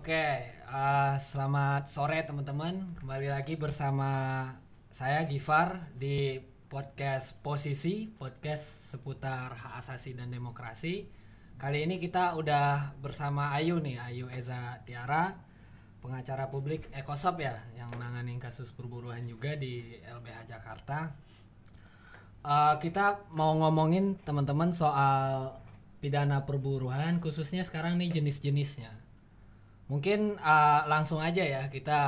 Oke, selamat sore teman-teman. Kembali lagi bersama saya Gifar di podcast Posisi, podcast seputar hak asasi dan demokrasi. Kali ini kita udah bersama Ayu nih, Ayu Eza Tiara, pengacara publik Ekosop ya, yang nanganin kasus perburuan juga di LBH Jakarta. Kita mau ngomongin teman-teman soal pidana perburuan, khususnya sekarang nih jenis-jenisnya. Mungkin langsung aja ya kita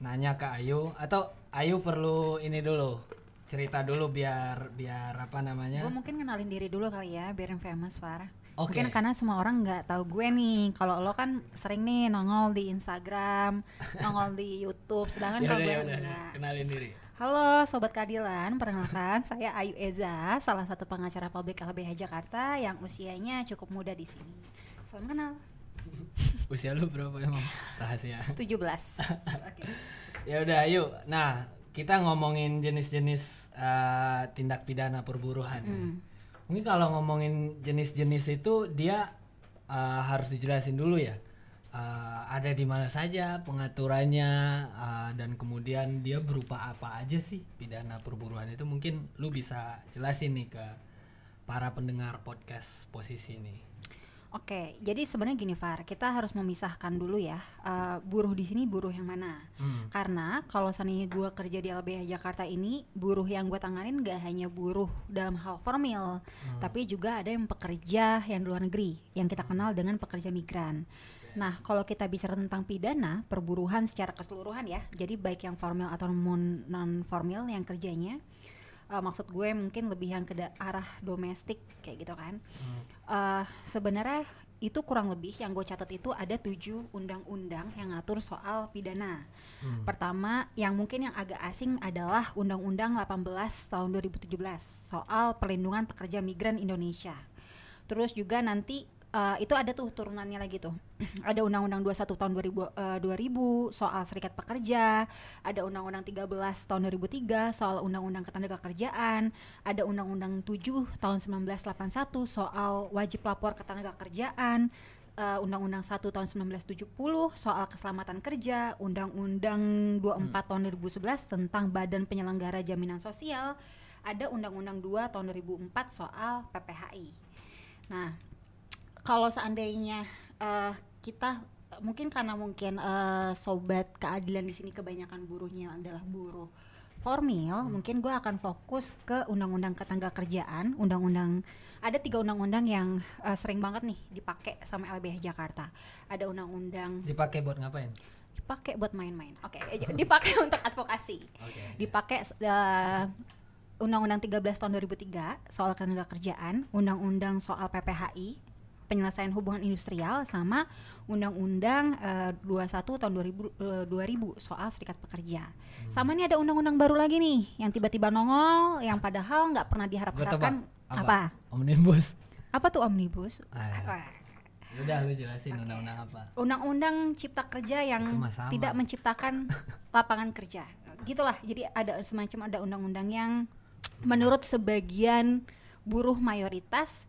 nanya ke Ayu, atau Ayu perlu ini dulu, cerita dulu biar apa namanya? Gue mungkin kenalin diri dulu kali ya, biar yang famous Farah. Okay. Mungkin karena semua orang nggak tahu gue nih. Kalau lo kan sering nih nongol di Instagram, nongol di YouTube, sedangkan kalau gue enggak. Kenalin diri. Halo Sobat Keadilan, perkenalkan saya Ayu Eza, salah satu pengacara publik LBH Jakarta yang usianya cukup muda di sini. Salam kenal. Usia lu berapa emang? Rahasia. 17. Okay. Ya udah, yuk. Nah, kita ngomongin jenis-jenis tindak pidana perburuan. Mungkin kalau ngomongin jenis-jenis itu dia harus dijelasin dulu ya. Ada di mana saja pengaturannya, dan kemudian dia berupa apa aja sih pidana perburuan itu. Mungkin lu bisa jelasin nih ke para pendengar podcast Posisi ini. Oke, jadi sebenarnya gini Far, kita harus memisahkan dulu ya, buruh di sini buruh yang mana. Karena kalau seandainya gue kerja di LBH Jakarta ini, buruh yang gue tanganin gak hanya buruh dalam hal formil, tapi juga ada yang pekerja yang di luar negeri, yang kita kenal dengan pekerja migran. Nah, kalau kita bicara tentang pidana perburuhan secara keseluruhan ya, jadi baik yang formal atau non formal yang kerjanya, maksud gue mungkin lebih yang ke arah domestik kayak gitu kan. Sebenarnya itu kurang lebih yang gue catat itu ada 7 undang-undang yang ngatur soal pidana. Pertama yang mungkin yang agak asing adalah Undang-Undang 18 tahun 2017 soal perlindungan pekerja migran Indonesia. Terus juga nanti itu ada tuh turunannya lagi tuh. Ada Undang-Undang 21 tahun 2000 soal serikat pekerja, ada Undang-Undang 13 tahun 2003 soal Undang-Undang Ketenagakerjaan, ada Undang-Undang 7 tahun 1981 soal wajib lapor ketenagakerjaan, Undang-Undang 1 tahun 1970 soal keselamatan kerja, Undang-Undang 24 tahun 2011 tentang Badan Penyelenggara Jaminan Sosial, ada Undang-Undang 2 tahun 2004 soal PPHI. Nah, kalau seandainya kita mungkin karena sobat keadilan di sini kebanyakan buruhnya adalah buruh formil, mungkin gue akan fokus ke undang-undang ketenagakerjaan. Ada 3 undang-undang yang sering banget nih dipakai sama LBH Jakarta. Ada undang-undang dipakai buat ngapain? Dipakai buat main-main. Oke, dipakai untuk advokasi. Dipakai Undang-Undang 13 tahun 2003 soal ketenagakerjaan, Undang-Undang soal PPHI, penyelesaian hubungan industrial, sama Undang-Undang 21 tahun 2000 soal serikat pekerja. Sama nih ada undang-undang baru lagi nih yang tiba-tiba nongol, yang padahal nggak pernah diharap-harapkan. Apa? Omnibus. Apa tuh omnibus? Udah lu jelasin undang-undang apa? Undang-undang cipta kerja yang tidak menciptakan lapangan kerja. Gitulah. Jadi ada semacam undang-undang yang menurut sebagian buruh mayoritas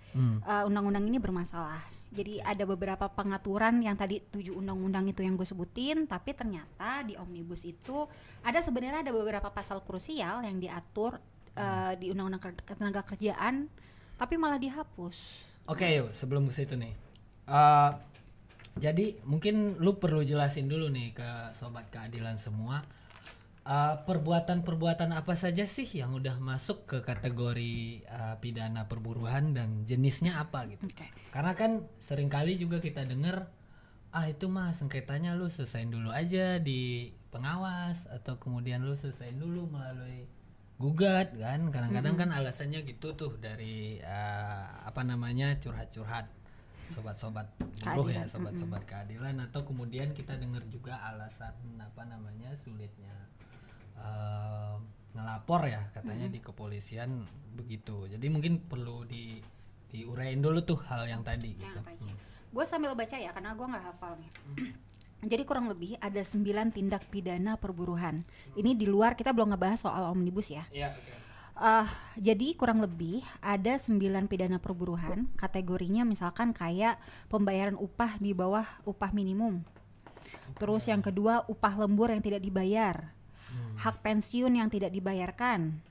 undang-undang ini bermasalah. Jadi ada beberapa pengaturan yang tadi 7 undang-undang itu yang gue sebutin, tapi ternyata di omnibus itu sebenarnya ada beberapa pasal krusial yang diatur di undang-undang ketenagakerjaan, tapi malah dihapus. Oke, yuk sebelum ke situ nih. Jadi mungkin lu perlu jelasin dulu nih ke sobat keadilan semua. Perbuatan-perbuatan apa saja sih yang udah masuk ke kategori pidana perburuan dan jenisnya apa gitu. Karena kan seringkali juga kita dengar itu mah sengketanya lu selesain dulu aja di pengawas, atau kemudian lu selesain dulu melalui gugat kan. Kadang-kadang kan alasannya gitu tuh dari curhat-curhat sobat-sobat buruh ya, sobat-sobat keadilan, atau kemudian kita dengar juga alasan sulitnya ngelapor ya katanya di kepolisian begitu. Jadi mungkin perlu diurain dulu tuh hal yang tadi gitu. Gue sambil baca ya karena gue nggak hafal nih. Jadi kurang lebih ada 9 tindak pidana perburuhan. Ini di luar, kita belum ngebahas soal omnibus ya. Jadi kurang lebih ada 9 pidana perburuhan. Kategorinya misalkan kayak pembayaran upah di bawah upah minimum. Terus yang kedua upah lembur yang tidak dibayar. Hak pensiun yang tidak dibayarkan.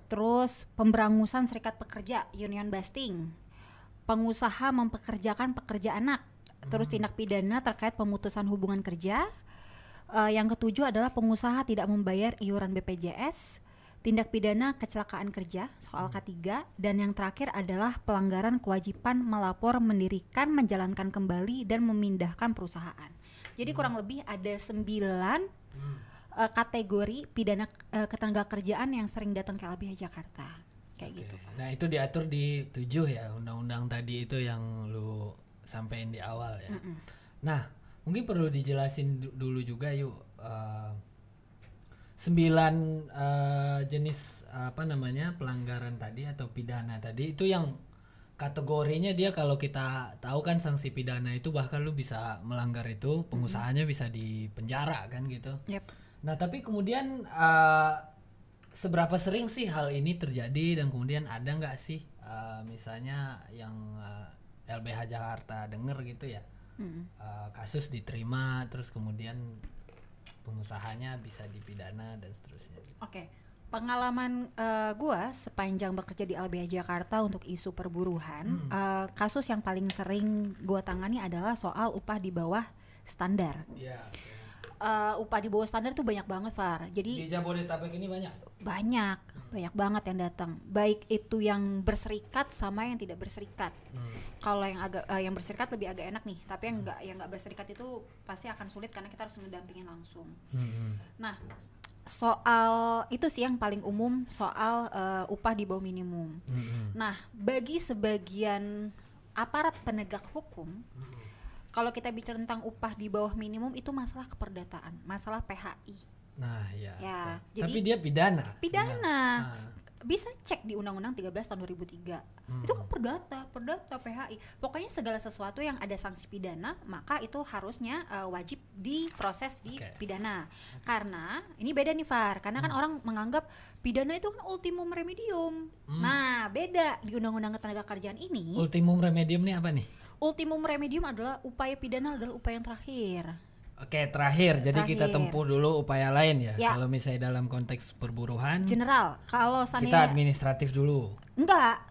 Terus pemberangusan serikat pekerja, union busting. Pengusaha mempekerjakan pekerja anak. Terus tindak pidana terkait pemutusan hubungan kerja. Yang ketujuh adalah pengusaha tidak membayar iuran BPJS. Tindak pidana kecelakaan kerja, soal K3, dan yang terakhir adalah pelanggaran kewajiban melapor, mendirikan, menjalankan kembali, dan memindahkan perusahaan. Jadi kurang lebih ada 9 kategori pidana ketenagakerjaan yang sering datang ke LBH Jakarta. Kayak gitu. Nah itu diatur di 7 ya, undang-undang tadi itu yang lu sampein di awal ya. Nah mungkin perlu dijelasin dulu juga yuk. 9 jenis pelanggaran tadi atau pidana tadi itu yang kategorinya dia kalau kita tahu kan sanksi pidana itu bahkan lu bisa melanggar itu pengusahanya bisa dipenjara kan gitu. Yep. Nah tapi kemudian seberapa sering sih hal ini terjadi dan kemudian ada nggak sih misalnya yang LBH Jakarta denger gitu ya kasus diterima terus kemudian pengusahanya bisa dipidana dan seterusnya. Oke. Pengalaman gua sepanjang bekerja di LBH Jakarta untuk isu perburuhan, kasus yang paling sering gua tangani adalah soal upah di bawah standar. Iya. Upah di bawah standar tuh banyak banget, Far. Jadi di Jabodetabek ini banyak banget yang datang. Baik itu yang berserikat sama yang tidak berserikat. Kalau yang berserikat lebih agak enak nih, tapi yang nggak berserikat itu pasti akan sulit karena kita harus mendampingin langsung. Nah, soal itu sih yang paling umum soal upah di bawah minimum. Nah, bagi sebagian aparat penegak hukum, kalau kita bicara tentang upah di bawah minimum itu masalah keperdataan, masalah PHI. Nah, ya. Jadi, tapi dia pidana. Bisa cek di Undang-Undang 13 tahun 2003. Itu kan perdata PHI. Pokoknya segala sesuatu yang ada sanksi pidana, maka itu harusnya wajib diproses di pidana. Karena ini beda nih Far, karena kan orang menganggap pidana itu kan ultimum remedium. Nah, beda di Undang-Undang Ketenagakerjaan ini. Ultimum remedium nih apa nih? Ultimum remedium adalah upaya pidana adalah upaya yang terakhir. Oke, terakhir. Jadi kita tempuh dulu upaya lain ya. Kalau misalnya dalam konteks perburuhan general, kalau kita administratif dulu. Enggak.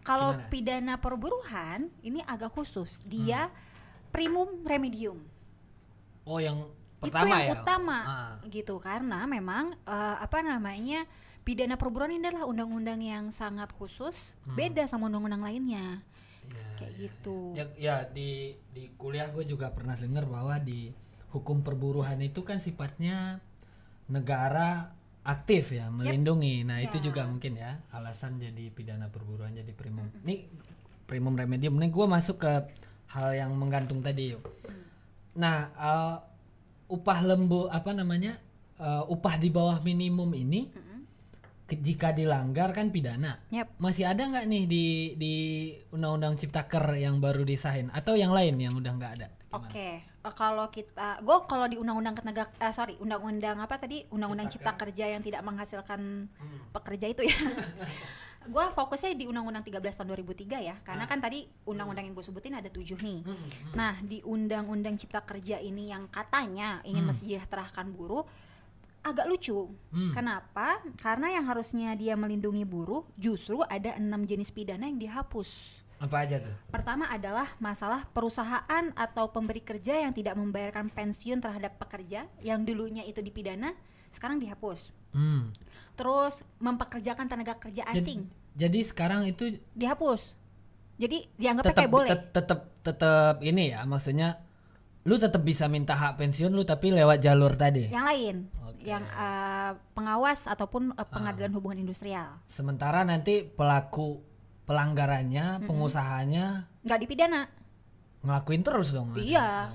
Kalau pidana perburuhan ini agak khusus. Dia primum remedium. Oh, yang itu pertama yang utama gitu karena memang pidana perburuhan ini adalah undang-undang yang sangat khusus, beda sama undang-undang lainnya. Gitu. Ya di kuliah gue juga pernah dengar bahwa di hukum perburuhan itu kan sifatnya negara aktif ya melindungi. Nah itu juga mungkin ya alasan jadi pidana perburuan jadi primum. Ini primum remedium. Nih gue masuk ke hal yang menggantung tadi yuk. Nah upah upah di bawah minimum ini jika dilanggar kan pidana. Masih ada nggak nih di Undang-Undang Ciptaker yang baru disahin atau yang lain yang udah nggak ada? Kalau di Undang-Undang Undang-Undang Cipta Kerja yang tidak menghasilkan pekerja itu ya. Gue fokusnya di Undang-Undang 13 tahun 2003 ya, karena kan tadi undang-undang yang gue sebutin ada 7 nih. Nah di Undang-Undang Cipta Kerja ini yang katanya ingin mensejahterakan buruh agak lucu. Kenapa? Karena yang harusnya dia melindungi buruh justru ada 6 jenis pidana yang dihapus. Apa aja tuh? Pertama adalah masalah perusahaan atau pemberi kerja yang tidak membayarkan pensiun terhadap pekerja yang dulunya itu dipidana, sekarang dihapus. Terus mempekerjakan tenaga kerja asing. Jadi sekarang itu dihapus. Jadi dianggapnya kayak boleh. Tetap ini ya, maksudnya lu tetap bisa minta hak pensiun lu tapi lewat jalur tadi. Yang lain. Yang pengawas ataupun pengadilan hubungan industrial. Sementara nanti pelaku pelanggarannya, pengusahanya nggak dipidana, ngelakuin terus dong. Iya.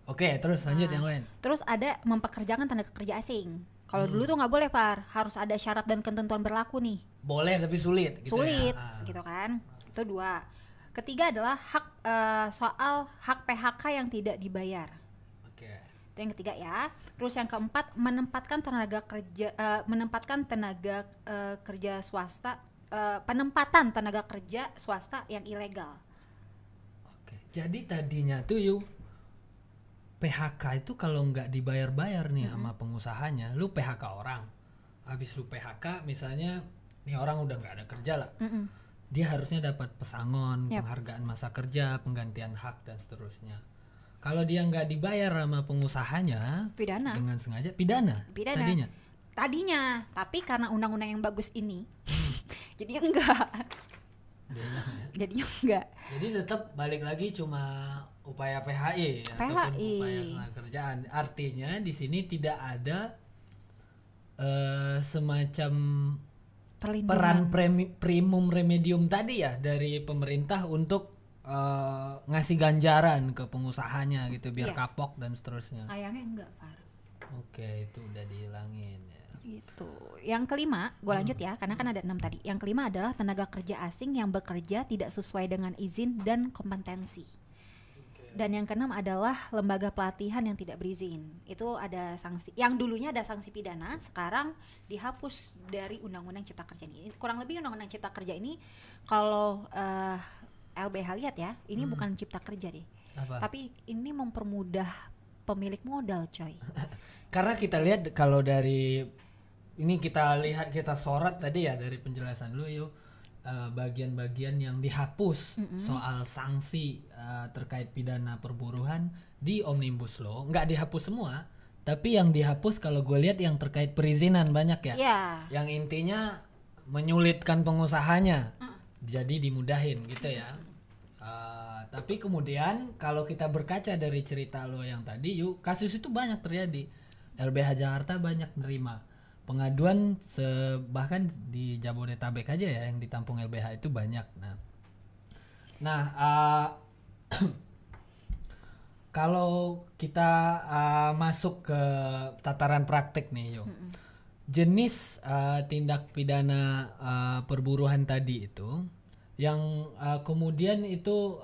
Oke, terus lanjut yang lain. Terus ada mempekerjakan tenaga kerja asing. Kalau dulu tuh nggak boleh, Far. Harus ada syarat dan ketentuan berlaku nih. Boleh tapi sulit. Sulit, gitu kan? Itu 2. Ketiga adalah soal hak PHK yang tidak dibayar. Itu yang ketiga ya. Terus yang keempat, menempatkan tenaga kerja swasta, penempatan tenaga kerja swasta yang ilegal. Oke. Jadi tadinya tuh yuk PHK itu kalau nggak dibayar-bayar nih sama pengusahanya, lu PHK orang. Habis lu PHK misalnya nih orang udah nggak ada kerja lah. Dia harusnya dapat pesangon, penghargaan masa kerja, penggantian hak dan seterusnya. Kalau dia nggak dibayar sama pengusahanya, pidana. Dengan sengaja pidana. Tadinya, tapi karena undang-undang yang bagus ini, jadinya enggak. Jadinya enggak. Jadi tetap balik lagi cuma upaya PHI, ataupun upaya kerjaan. Artinya di sini tidak ada semacam peran primum remedium tadi ya dari pemerintah untuk ngasih ganjaran ke pengusahanya gitu biar kapok dan seterusnya. Sayangnya enggak, Far. Oke, itu udah dihilangin ya. Gitu. Yang kelima, gue lanjut ya, karena kan ada 6 tadi. Yang kelima adalah tenaga kerja asing yang bekerja tidak sesuai dengan izin dan kompetensi. Dan yang keenam adalah lembaga pelatihan yang tidak berizin. Itu ada sanksi. Yang dulunya ada sanksi pidana, sekarang dihapus dari Undang-Undang Cipta Kerja ini. Kurang lebih Undang-Undang Cipta Kerja ini kalau LBH lihat ya, ini bukan cipta kerja deh. Apa? Tapi ini mempermudah pemilik modal, coy. Karena kita lihat kalau dari ini kita sorot tadi ya dari penjelasan lu yuk. Bagian-bagian yang dihapus soal sanksi terkait pidana perburuhan di Omnibus Law nggak dihapus semua, tapi yang dihapus kalau gue lihat yang terkait perizinan banyak ya, yang intinya menyulitkan pengusahanya, jadi dimudahin gitu ya. Tapi kemudian kalau kita berkaca dari cerita lo yang tadi, yuk kasus itu banyak terjadi. LBH Jakarta banyak nerima pengaduan bahkan di Jabodetabek aja ya yang ditampung LBH itu banyak. Nah, kalau kita masuk ke tataran praktik nih, yuk. Jenis tindak pidana perburuhan tadi itu yang kemudian itu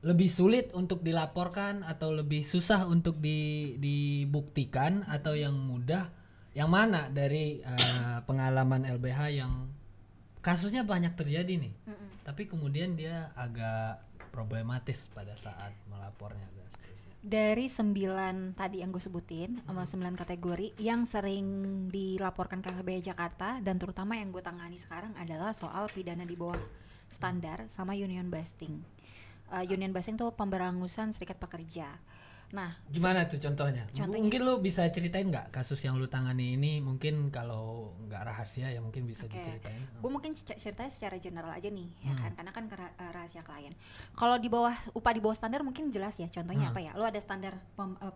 lebih sulit untuk dilaporkan atau lebih susah untuk dibuktikan atau yang mudah. Yang mana dari pengalaman LBH yang kasusnya banyak terjadi nih, tapi kemudian dia agak problematis pada saat melapornya dan seterusnya. Dari 9 tadi yang gue sebutin, 9 kategori yang sering dilaporkan ke LBH Jakarta dan terutama yang gue tangani sekarang adalah soal pidana di bawah standar sama union busting. Union busting tuh pemberangusan serikat pekerja. Nah, gimana tuh contohnya? Mungkin lu bisa ceritain nggak kasus yang lu tangani ini? Mungkin kalau nggak rahasia ya mungkin bisa diceritain. Gue mungkin ceritanya secara general aja nih, ya kan? Karena kan rahasia klien. Kalau di bawah upah di bawah standar mungkin jelas ya. Contohnya apa ya? Lu ada standar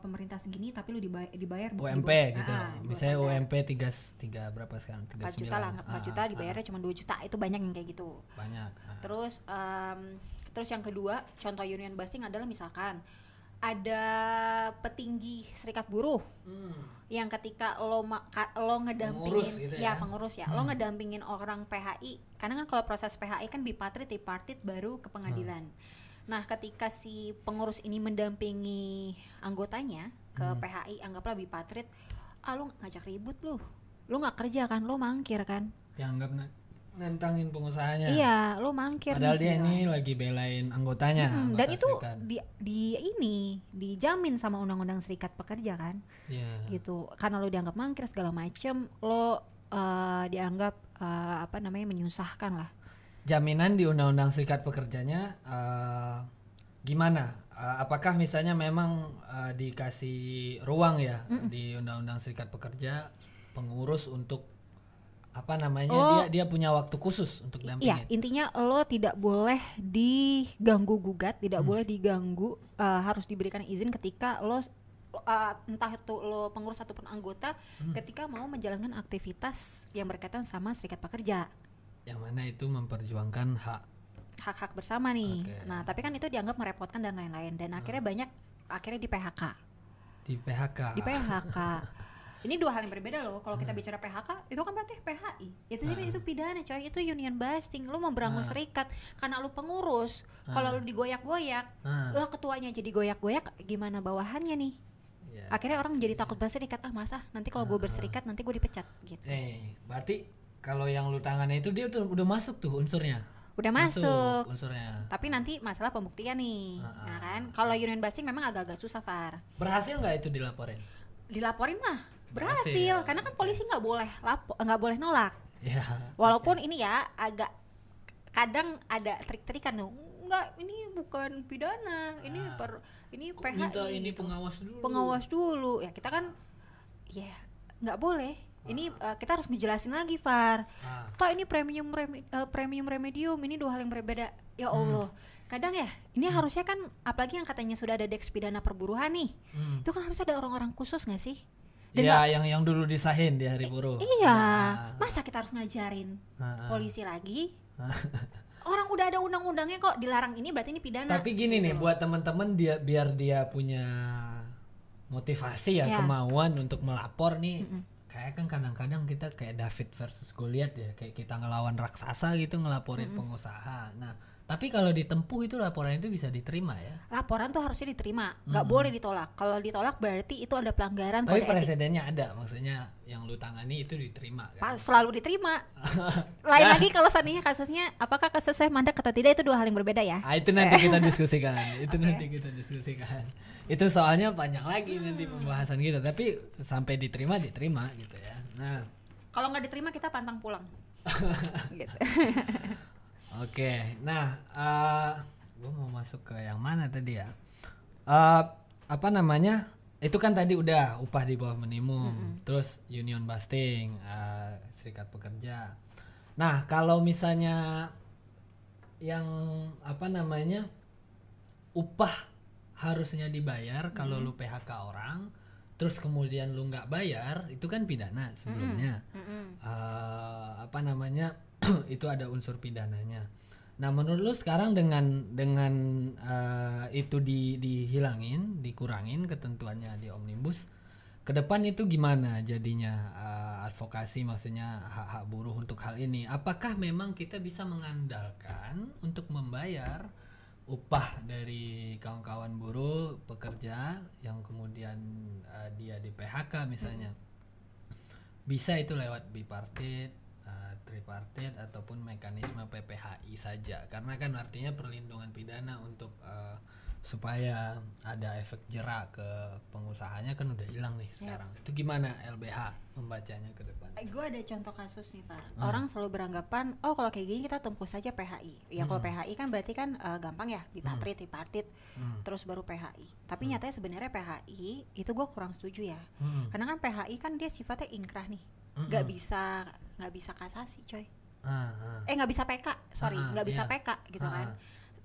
pemerintah segini, tapi lu dibayar UMP gitu. Misalnya UMP 3 berapa sekarang? 4 juta lah, 4 juta dibayarnya cuma 2 juta. Itu banyak yang kayak gitu. Banyak. Terus yang kedua, contoh union busting adalah misalkan ada petinggi serikat buruh yang ketika lo ngedampingin pengurus ya, lo ngedampingin orang PHI, karena kan kalau proses PHI kan bipartit baru ke pengadilan. Nah, ketika si pengurus ini mendampingi anggotanya ke PHI, anggaplah bipartit, lo ngajak ribut lo nggak kerja kan, lo mangkir kan, ya anggap nantangin pengusahanya. Iya, lo mangkir. Padahal dia ini lagi belain anggotanya. Dan itu dijamin sama Undang-Undang Serikat Pekerja kan. Gitu. Karena lo dianggap mangkir segala macem, lo dianggap menyusahkan lah. Jaminan di Undang-Undang Serikat Pekerjanya gimana? Apakah misalnya memang dikasih ruang ya di Undang-Undang Serikat Pekerja pengurus untuk dia punya waktu khusus untuk dampingin. Iya, intinya lo tidak boleh diganggu gugat, tidak boleh diganggu, harus diberikan izin ketika lo entah itu lo pengurus ataupun anggota ketika mau menjalankan aktivitas yang berkaitan sama serikat pekerja. Yang mana itu memperjuangkan hak-hak bersama nih. Nah, tapi kan itu dianggap merepotkan dan lain-lain, dan akhirnya di PHK. Di PHK. Ini 2 hal yang berbeda loh. Kalau kita bicara PHK, itu kan berarti PHI. Itu pidana, coy. Itu union busting. Lu memberangus serikat karena lu pengurus. Kalau lu digoyak-goyak, ketuanya jadi goyak-goyak, gimana bawahannya nih? Akhirnya orang jadi takut berserikat, masa nanti kalau gue berserikat nanti gue dipecat gitu. Berarti kalau yang lu tangani itu dia tuh udah masuk tuh unsurnya. Udah masuk unsurnya. Tapi nanti masalah pembuktian nih. Nah kan, kalau union busting memang agak-agak susah, Far. Berhasil nggak itu dilaporin? Dilaporin mah berhasil, karena kan polisi nggak boleh nolak. Ya. Walaupun ini ya agak kadang ada trik-trikan tuh. Enggak, ini bukan pidana, ini PHI. Minta ini gitu. pengawas dulu. Ya kita kan ya nggak boleh. Ini kita harus ngejelasin lagi, Far. Pak, ini premium remedium, ini dua hal yang berbeda. Ya Allah. Kadang ya, ini harusnya kan apalagi yang katanya sudah ada deks pidana perburuhan nih. Itu kan harusnya ada orang-orang khusus nggak sih? Iya, yang dulu disahin di Hari Buruh. Iya. Masa kita harus ngajarin polisi lagi? Orang udah ada undang-undangnya kok, dilarang ini berarti ini pidana. Tapi gini nih, buat teman-teman biar dia punya motivasi kemauan untuk melapor nih. Kayak kan kadang-kadang kita kayak David versus Goliath ya, kayak kita ngelawan raksasa gitu, ngelaporin pengusaha. Nah, tapi kalau ditempuh itu laporan itu bisa diterima ya? Laporan tuh harusnya diterima, nggak boleh ditolak. Kalau ditolak berarti itu ada pelanggaran kode etik. Tapi presidennya ada, maksudnya yang lu tangani itu diterima kan? Selalu diterima. Lain lagi kalau seandainya kasusnya, apakah kasusnya mandat atau tidak, itu dua hal yang berbeda ya? Itu nanti kita diskusikan. Itu soalnya panjang lagi nanti pembahasan kita. Tapi sampai diterima gitu ya. Nah, kalau nggak diterima kita pantang pulang. Gitu. Oke, nah, gue mau masuk ke yang mana tadi ya? Apa namanya? Itu kan tadi udah upah di bawah minimum, terus union busting, serikat pekerja. Nah, kalau misalnya yang apa namanya upah harusnya dibayar kalau lu PHK orang, terus kemudian lu nggak bayar, itu kan pidana sebelumnya. Apa namanya? Itu ada unsur pidananya. Nah, menurut lu sekarang dengan itu dihilangin, dikurangin ketentuannya di Omnibus, ke depan itu gimana jadinya advokasi, maksudnya hak-hak buruh untuk hal ini? Apakah memang kita bisa mengandalkan untuk membayar upah dari kawan-kawan buruh pekerja yang kemudian dia di PHK misalnya? Bisa itu lewat bipartit, tripartit ataupun mekanisme PPHI saja, karena kan artinya perlindungan pidana untuk supaya ada efek jerak ke pengusahanya kan udah hilang nih sekarang. Itu gimana LBH membacanya ke depan? Gue ada contoh kasus nih, Far. Orang selalu beranggapan kalau kayak gini kita tempuh saja PHI. Ya kalau PHI kan berarti kan gampang ya, bipartit, tripartit, terus baru PHI. Tapi nyatanya sebenarnya PHI itu gue kurang setuju ya. Karena kan PHI kan dia sifatnya inkrah nih. Nggak bisa kasasi, coy. Nggak bisa PK, nggak bisa PK gitu kan.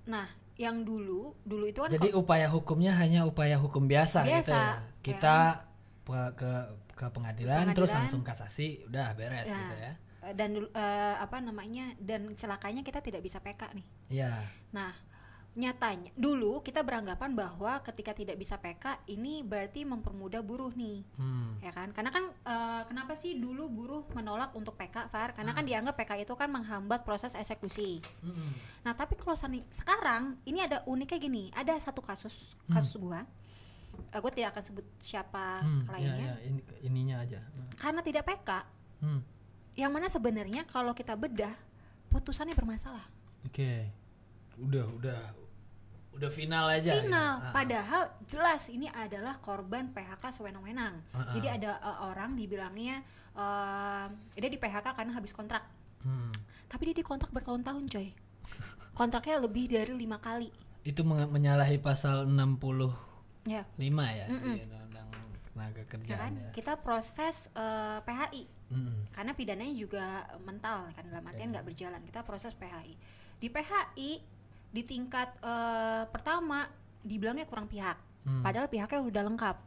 Nah, yang dulu itu kan jadi upaya hukumnya hanya upaya hukum biasa gitu ya. Kita ke pengadilan terus langsung kasasi, udah beres gitu ya. Dan dan celakanya kita tidak bisa PK nih. Iya. Nah, nyatanya dulu kita beranggapan bahwa ketika tidak bisa PK ini berarti mempermudah buruh nih, ya kan? Karena kan kenapa sih dulu buruh menolak untuk PK, Far? Karena kan dianggap PK itu kan menghambat proses eksekusi. Nah, tapi kalau sekarang ini ada uniknya gini, ada satu kasus gua tidak akan sebut siapa kliennya. Ininya aja. Karena tidak PK, yang mana sebenarnya kalau kita bedah putusannya bermasalah. Oke. Udah final aja. Final, ya? Padahal jelas ini adalah korban PHK sewenang-wenang. Jadi ada orang dibilangnya dia di PHK karena habis kontrak. Tapi dia dikontrak bertahun-tahun, coy. Kontraknya lebih dari 5 kali. Itu menyalahi pasal 65 ya di Undang-Undang Tenaga Kerjaan. Ya kan? Kita proses PHI. Karena pidananya juga mental kan, dalam artian nggak berjalan. Kita proses PHI. Di PHI di tingkat pertama dibilangnya kurang pihak, padahal pihaknya udah lengkap.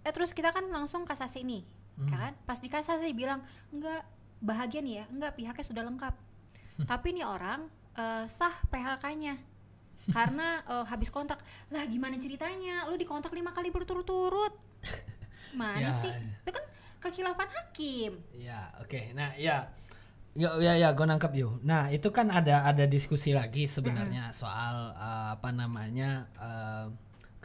Terus kita kan langsung kasasi nih, ya kan? Pas di kasasi bilang enggak, bahagia nih ya, enggak, pihaknya sudah lengkap. Tapi nih orang sah PHK-nya karena habis kontrak. Lah gimana ceritanya? Lu dikontrak 5 kali berturut-turut, mana sih? Itu kan kekhilafan hakim. Ya, oke. Nah, ya, gue nangkep yuk. Nah, itu kan ada diskusi lagi sebenarnya soal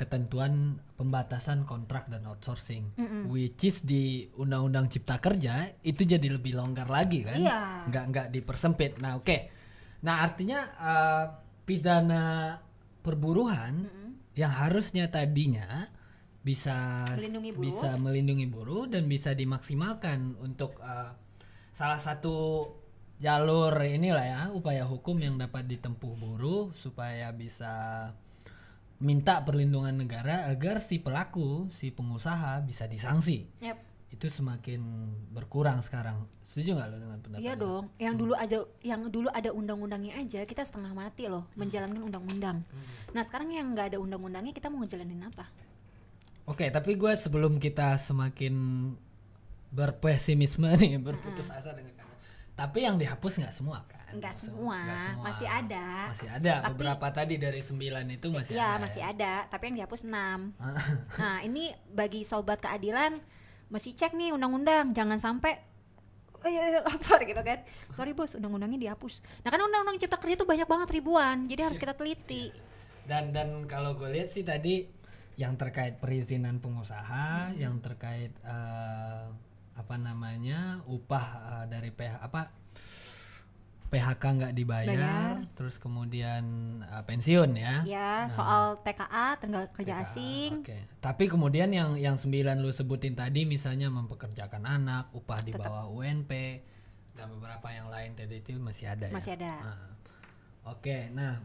ketentuan pembatasan kontrak dan outsourcing, which is di Undang-Undang Cipta Kerja itu jadi lebih longgar lagi kan, nggak dipersempit. Nah nah artinya pidana perburuhan yang harusnya tadinya bisa melindungi buruh dan bisa dimaksimalkan untuk salah satu jalur inilah ya, upaya hukum yang dapat ditempuh buruh supaya bisa minta perlindungan negara agar si pelaku, si pengusaha bisa disanksi. Itu semakin berkurang sekarang. Setuju nggak lo dengan pendapat? Iya dong. Yang dulu ada undang-undangnya aja kita setengah mati loh menjalankan undang-undang. Nah sekarang yang nggak ada undang-undangnya kita mau ngejalanin apa? Oke, tapi gue sebelum kita semakin berpesimisme nih, berputus asa dengan tapi yang dihapus nggak semua kan? Nggak semua, masih ada. Tapi, beberapa tadi dari 9 itu masih ada. Iya, masih ada, tapi yang dihapus 6. Nah, ini bagi sobat keadilan masih cek nih undang-undang, jangan sampai lapor gitu kan. Sorry bos, undang-undangnya dihapus. Nah, kan undang-undang Cipta Kerja itu banyak banget ribuan, jadi harus kita teliti. Dan kalau gue lihat sih tadi yang terkait perizinan pengusaha, yang terkait upah dari PHK nggak dibayar, terus kemudian pensiun ya. Ya, soal TKA tenaga kerja asing. Okay. Tapi kemudian yang 9 lu sebutin tadi, misalnya mempekerjakan anak, upah di bawah UNP dan beberapa yang lain tadi itu masih ada. Masih ada. Oke, nah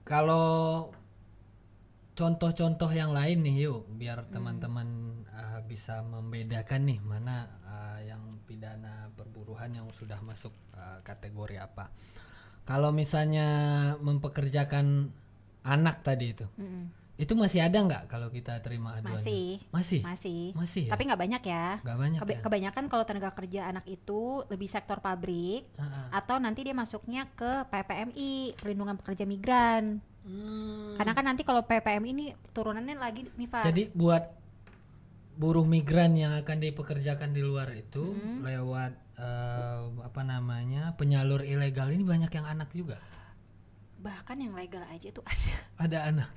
kalau contoh-contoh yang lain nih yuk, biar teman-teman bisa membedakan nih mana yang pidana perburuhan yang sudah masuk kategori apa. Kalau misalnya mempekerjakan anak tadi itu masih ada nggak kalau kita terima aduannya? Masih. Tapi nggak banyak ya. Nggak banyak. Kebanyakan kalau tenaga kerja anak itu lebih sektor pabrik atau nanti dia masuknya ke PPMI, Perlindungan Pekerja Migran. Karena kan nanti kalau PPMI ini turunannya lagi nih Far. Jadi buat buruh migran yang akan dipekerjakan di luar itu lewat penyalur ilegal ini banyak yang anak juga. Bahkan yang legal aja itu ada. Ada anak.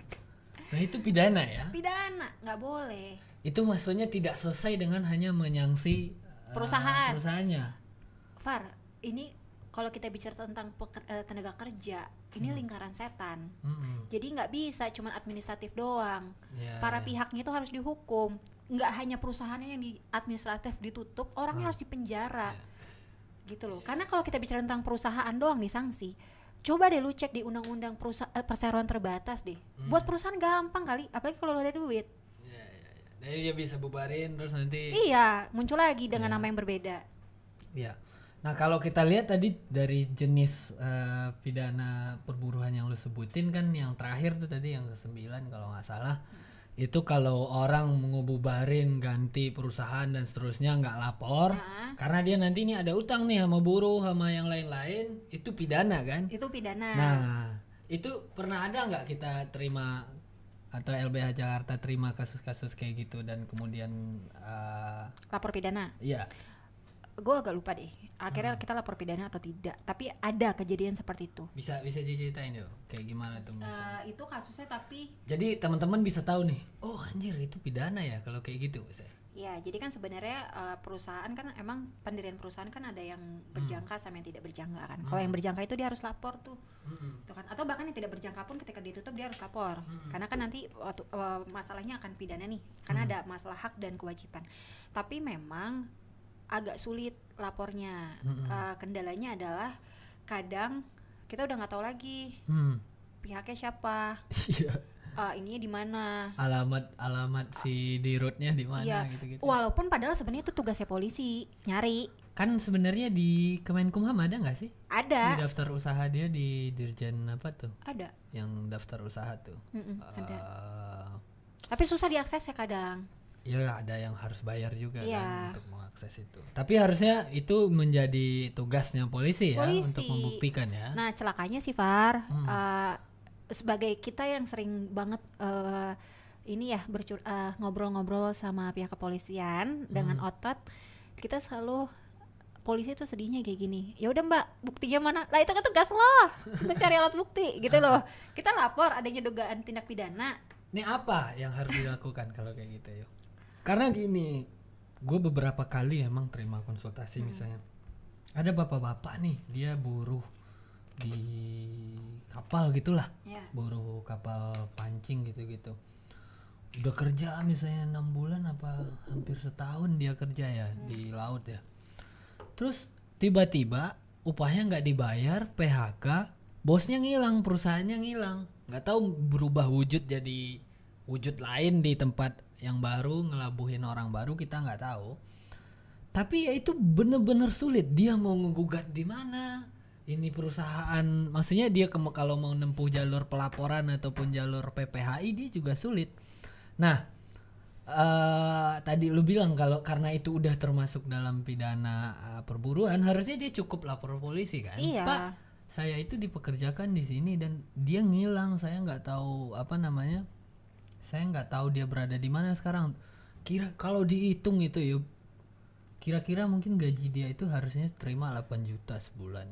Nah itu pidana ya? Pidana, nggak boleh. Itu maksudnya tidak selesai dengan hanya menyangsi perusahaannya. Far, ini kalau kita bicara tentang tenaga kerja, ini lingkaran setan. Jadi nggak bisa cuma administratif doang. Para pihaknya itu harus dihukum. Nggak hanya perusahaannya yang di administratif ditutup, orangnya harus dipenjara. Gitu loh. Karena kalau kita bicara tentang perusahaan doang disanksi, coba deh lu cek di undang-undang perseroan terbatas deh. Buat perusahaan gampang kali, apalagi kalau lu ada duit. Jadi dia bisa bubarin terus nanti. Iya, muncul lagi dengan nama yang berbeda. Iya. Nah kalau kita lihat tadi dari jenis pidana perburuhan yang lu sebutin kan, yang terakhir tuh tadi yang ke-9 kalau nggak salah, itu kalau orang mengububarin ganti perusahaan dan seterusnya nggak lapor, karena dia nanti ini ada utang nih sama buruh sama yang lain-lain, itu pidana kan? Itu pidana. Nah itu pernah ada nggak kita terima atau LBH Jakarta terima kasus-kasus kayak gitu dan kemudian lapor pidana? Iya. Gue agak lupa deh. Akhirnya kita lapor pidana atau tidak. Tapi ada kejadian seperti itu. Bisa diceritain yuk, kayak gimana tuh? Itu kasusnya tapi. Jadi teman-teman bisa tahu nih. Oh anjir itu pidana ya kalau kayak gitu misalnya. Ya jadi kan sebenarnya perusahaan kan emang pendirian perusahaan kan ada yang berjangka sama yang tidak berjangka kan. Kalau yang berjangka itu dia harus lapor tuh. Tuh kan. Atau bahkan yang tidak berjangka pun ketika ditutup dia harus lapor. Karena kan nanti masalahnya akan pidana nih. Karena ada masalah hak dan kewajiban. Tapi memang agak sulit lapornya. Kendalanya adalah kadang kita udah nggak tahu lagi pihaknya siapa, ininya di mana, alamat si dirutnya di mana, gitu-gitu. Walaupun padahal sebenarnya itu tugasnya polisi nyari. Kan sebenarnya di Kemenkumham ada nggak sih? Ada. Di daftar usaha dia di Dirjen apa tuh? Ada. Yang daftar usaha tuh. Ada. Tapi susah diakses ya kadang. Ya ada yang harus bayar juga kan untuk mengakses itu. Tapi harusnya itu menjadi tugasnya polisi ya untuk membuktikan ya. Nah celakanya sih Far, sebagai kita yang sering banget ngobrol-ngobrol sama pihak kepolisian dengan otot, kita selalu polisi tuh sedihnya kayak gini. Ya udah Mbak, buktinya mana? Lah itu kan tugas lo untuk cari alat bukti gitu loh. Kita lapor adanya dugaan tindak pidana. Ini apa yang harus dilakukan kalau kayak gitu yuk? Karena gini, gue beberapa kali emang terima konsultasi misalnya. Ada bapak-bapak nih, dia buruh di kapal gitulah, buruh kapal pancing gitu-gitu. Udah kerja misalnya 6 bulan apa hampir setahun dia kerja ya di laut ya. Terus tiba-tiba upahnya nggak dibayar, PHK, bosnya ngilang, perusahaannya ngilang, nggak tahu berubah wujud jadi wujud lain di tempat yang baru, ngelabuhin orang baru, kita nggak tahu. Tapi ya itu bener-bener sulit, dia mau ngegugat di mana? Ini perusahaan, maksudnya dia kalau mau nempuh jalur pelaporan ataupun jalur PPHI dia juga sulit. Nah, tadi lu bilang kalau karena itu udah termasuk dalam pidana perburuan, harusnya dia cukup lapor polisi kan? Iya. Pak, saya itu dipekerjakan di sini dan dia ngilang, saya nggak tahu apa namanya, saya nggak tahu dia berada di mana sekarang. Kalau dihitung itu ya, kira-kira mungkin gaji dia itu harusnya terima 8 juta sebulan.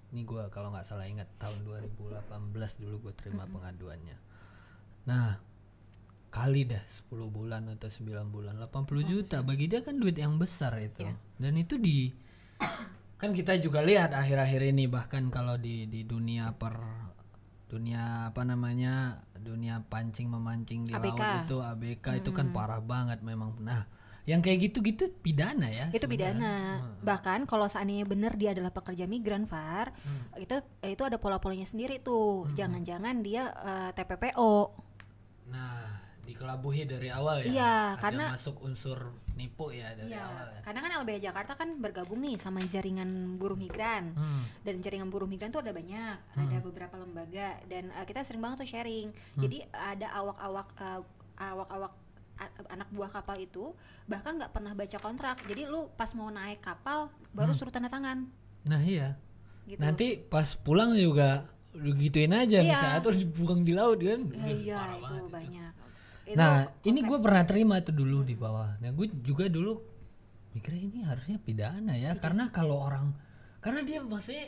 Ini gue kalau nggak salah ingat tahun 2018 dulu gue terima pengaduannya. Nah, kali dah 10 bulan atau 9 bulan 80 juta bagi dia kan duit yang besar itu. Dan itu kan kita juga lihat akhir-akhir ini bahkan kalau di dunia dunia pancing memancing di ABK. laut itu ABK itu kan parah banget memang. Nah, yang kayak gitu-gitu pidana ya. Itu pidana. Bahkan kalau seandainya benar dia adalah pekerja migran, Far, itu ada pola-polanya sendiri tuh. Jangan-jangan dia TPPO. Nah, dikelabuhi dari awal ya. Iya, ada karena masuk unsur nipu ya dari awal ya. Karena kan LBH Jakarta kan bergabung nih sama jaringan buruh migran. Dan jaringan buruh migran tuh ada banyak, ada beberapa lembaga dan kita sering banget tuh sharing. Jadi ada awak-awak anak buah kapal itu bahkan nggak pernah baca kontrak. Jadi lu pas mau naik kapal baru suruh tanda tangan. Nah iya. Gitu. Nanti pas pulang juga gituin aja misalnya terus dibuang di laut kan. Iya itu banyak. Nah ini gue pernah terima tuh dulu di bawah. Nah gue juga dulu mikirnya ini harusnya pidana ya. Karena kalau karena dia maksudnya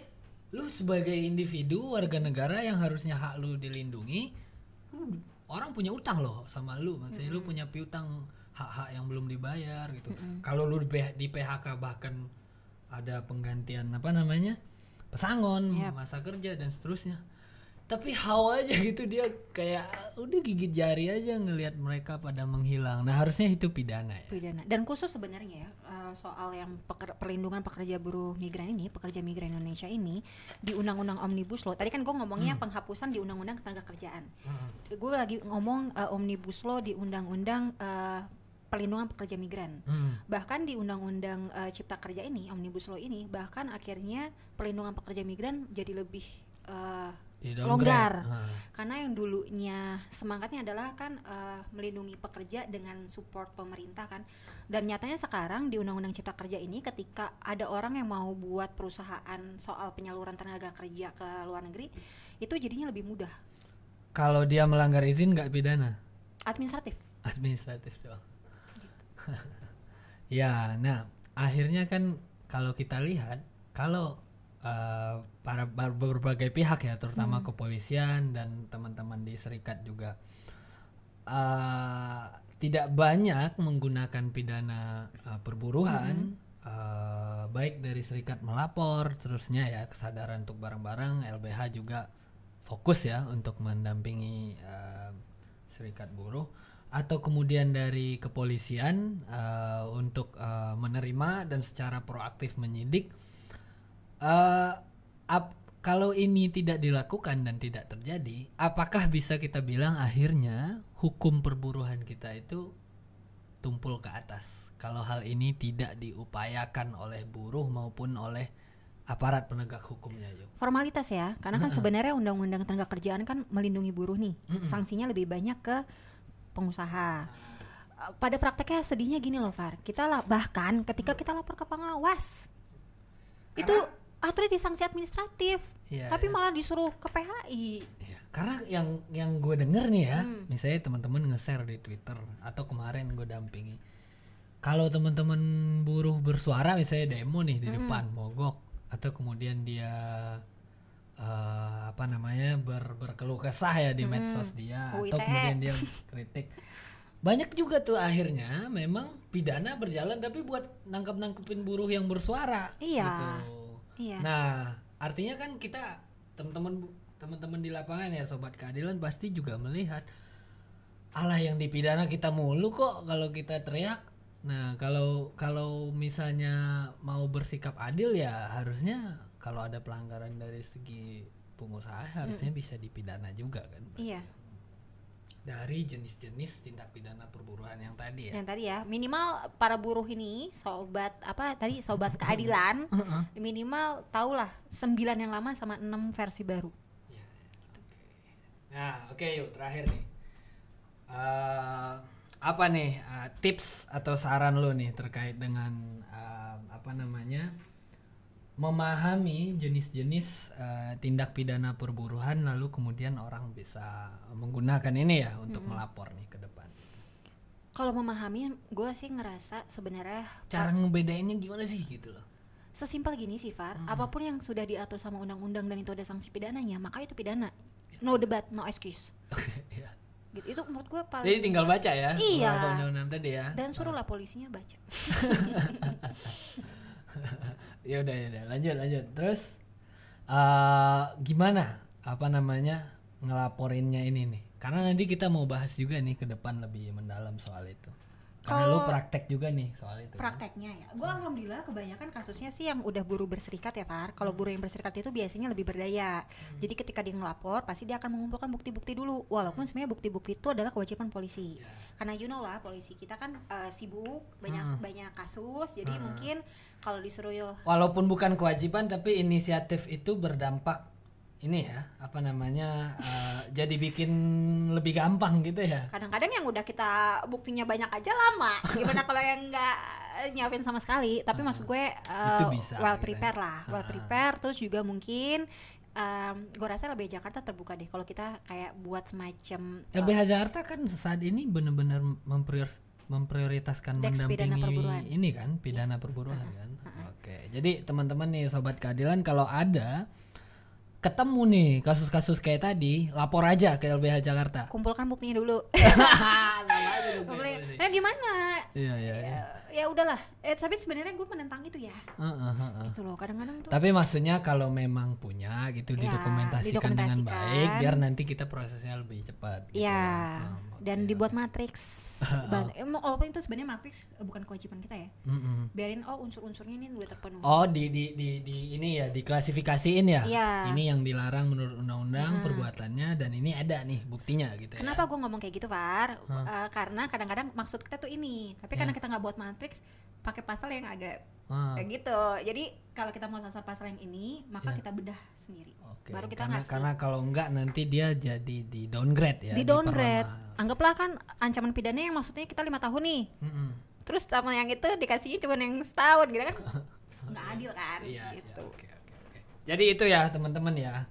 lu sebagai individu warga negara yang harusnya hak lu dilindungi, orang punya utang loh sama lu, maksudnya lu punya piutang hak-hak yang belum dibayar gitu. Kalau lu di PHK bahkan ada penggantian pesangon, masa kerja dan seterusnya. Tapi how aja gitu dia kayak udah gigit jari aja ngelihat mereka pada menghilang. Nah harusnya itu pidana ya. Pidana. Dan khusus sebenarnya ya soal yang perlindungan pekerja buruh migran ini, pekerja migran Indonesia ini di Undang-Undang Omnibus Law. Tadi kan gue ngomongnya penghapusan di Undang-Undang Ketenagakerjaan. Gue lagi ngomong Omnibus Law di Undang-Undang Perlindungan Pekerja Migran. Bahkan di Undang-Undang Cipta Kerja ini, Omnibus Law ini, bahkan akhirnya perlindungan pekerja migran jadi lebih longgar. Karena yang dulunya semangatnya adalah kan melindungi pekerja dengan support pemerintah kan. Dan nyatanya sekarang di Undang-Undang Cipta Kerja ini ketika ada orang yang mau buat perusahaan soal penyaluran tenaga kerja ke luar negeri, itu jadinya lebih mudah. Kalau dia melanggar izin nggak pidana? Administratif doang. Ya, nah akhirnya kan kalau kita lihat kalau para berbagai pihak ya, terutama kepolisian dan teman-teman di serikat juga tidak banyak menggunakan pidana perburuhan, baik dari serikat melapor, terusnya ya kesadaran untuk bareng-bareng. LBH juga fokus ya untuk mendampingi serikat buruh, atau kemudian dari kepolisian untuk menerima dan secara proaktif menyidik. Kalau ini tidak dilakukan dan tidak terjadi, apakah bisa kita bilang akhirnya hukum perburuhan kita itu tumpul ke atas kalau hal ini tidak diupayakan oleh buruh maupun oleh aparat penegak hukumnya? Formalitas ya, karena kan sebenarnya Undang-Undang Ketenagakerjaan kan melindungi buruh nih, sanksinya lebih banyak ke pengusaha. Pada prakteknya sedihnya gini loh Far, bahkan ketika kita lapor ke pengawas itu aturan disanksi administratif, tapi malah disuruh ke PHI. Karena yang gue denger nih ya, misalnya teman-teman nge-share di Twitter atau kemarin gue dampingi, kalau teman-teman buruh bersuara misalnya demo nih di depan mogok atau kemudian dia berkeluh kesah ya di medsos dia atau kemudian dia kritik, banyak juga tuh akhirnya memang pidana berjalan tapi buat nangkep-nangkepin buruh yang bersuara gitu. Nah artinya kan kita teman-teman di lapangan ya sobat keadilan pasti juga melihat alah yang dipidana kita mulu kok kalau kita teriak. Nah kalau misalnya mau bersikap adil ya harusnya kalau ada pelanggaran dari segi pengusaha harusnya bisa dipidana juga kan. Iya. Dari jenis-jenis tindak pidana perburuhan yang tadi ya. Yang tadi ya, minimal para buruh ini sobat keadilan minimal tahulah 9 yang lama sama 6 versi baru. Ya, nah, oke yuk terakhir nih. Apa nih tips atau saran lo nih terkait dengan memahami jenis-jenis tindak pidana perburuhan lalu kemudian orang bisa menggunakan ini ya untuk melapor nih ke depan. Kalau memahami, gue sih ngerasa sebenarnya cara ngebedainnya gimana sih gitu loh. Sesimpel gini sih Far, apapun yang sudah diatur sama undang-undang dan itu ada sanksi pidananya, maka itu pidana. No debat, no excuse. Iya. Gitu, itu menurut gue paling. Jadi tinggal baca ya. Iya. Undang-undang tadi ya. Dan suruhlah polisinya baca. Ya udah lanjut. Terus gimana ngelaporinnya ini nih? Karena nanti kita mau bahas juga nih ke depan lebih mendalam soal itu. Karena lu praktek juga nih soal itu. Prakteknya ya, gue alhamdulillah kebanyakan kasusnya sih yang udah buruh berserikat ya Far. Kalau buruh yang berserikat itu biasanya lebih berdaya. Jadi ketika dia ngelapor, pasti dia akan mengumpulkan bukti-bukti dulu. Walaupun sebenarnya bukti-bukti itu adalah kewajiban polisi. Karena you know lah, polisi kita kan sibuk, banyak kasus. Jadi mungkin kalau disuruh walaupun bukan kewajiban tapi inisiatif itu berdampak ini ya jadi bikin lebih gampang gitu ya. Kadang-kadang yang udah kita buktinya banyak aja lama. Gimana kalau yang nggak nyiapin sama sekali? Tapi maksud gue well prepare. Terus juga mungkin gue rasa LBH Jakarta terbuka deh kalau kita kayak buat semacam LBH Jakarta kan saat ini benar-benar memprioritaskan mendampingi ini kan pidana perburuhan kan. Oke, jadi teman-teman nih sobat keadilan kalau ada ketemu nih kasus-kasus kayak tadi, lapor aja ke LBH Jakarta. Kumpulkan buktinya dulu. Gimana? Iya. Ya udahlah. Tapi sebenarnya gue menentang itu ya. Itu loh kadang-kadang tuh. Tapi maksudnya kalau memang punya gitu didokumentasikan dengan baik, biar nanti kita prosesnya lebih cepat. Gitu dan dibuat matriks. Walaupun itu sebenarnya matriks bukan kewajiban kita ya. Biarin unsur-unsurnya ini udah terpenuhi. Di ini ya diklasifikasiin ya. Ini yang dilarang menurut undang-undang perbuatannya dan ini ada nih buktinya gitu. Kenapa gue ngomong kayak gitu Far? Karena kadang-kadang maksud kita tuh ini, tapi karena kita nggak buat matriks, pakai pasal yang agak kayak gitu. Jadi kalau kita mau sasar pasal yang ini, maka kita bedah sendiri. Baru kita karena kalau enggak nanti dia jadi di downgrade ya. Di downgrade. Anggaplah kan ancaman pidana yang maksudnya kita 5 tahun nih. Terus sama yang itu dikasihnya cuma yang setahun gitu kan. Nggak adil kan gitu. Oke. Jadi itu ya teman-teman ya.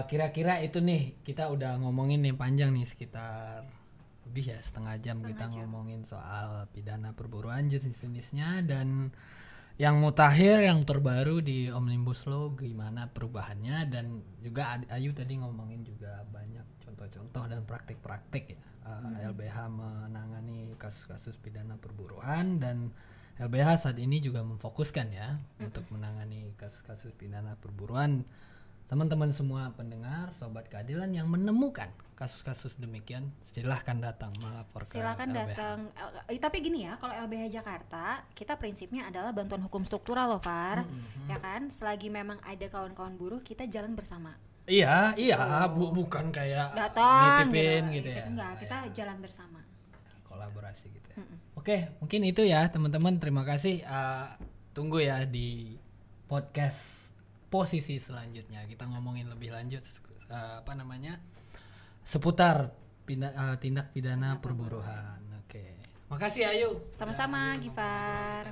Kira-kira itu nih kita udah ngomongin nih panjang nih sekitar lebih ya setengah jam kita ngomongin soal pidana perburuan jenis-jenisnya dan yang mutakhir yang terbaru di Omnibus Law gimana perubahannya dan juga Ayu tadi ngomongin juga banyak contoh-contoh dan praktik-praktik ya LBH menangani kasus-kasus pidana perburuan dan LBH saat ini juga memfokuskan ya untuk menangani kasus-kasus pidana perburuan. Teman-teman semua pendengar, sobat keadilan yang menemukan kasus-kasus demikian, silahkan datang melapor ke LBH. Datang. Tapi gini ya, kalau LBH Jakarta, kita prinsipnya adalah bantuan hukum struktural loh, Far. Ya kan? Selagi memang ada kawan-kawan buruh, kita jalan bersama. Iya, bukan kayak datang nitipin gitu ya. Enggak, kita jalan bersama. Kolaborasi gitu ya. Oke, mungkin itu ya teman-teman. Terima kasih. Tunggu ya di podcast posisi selanjutnya kita ngomongin lebih lanjut seputar tindak pidana perburuhan. Oke. Makasih Ayu. Sama-sama Gifar.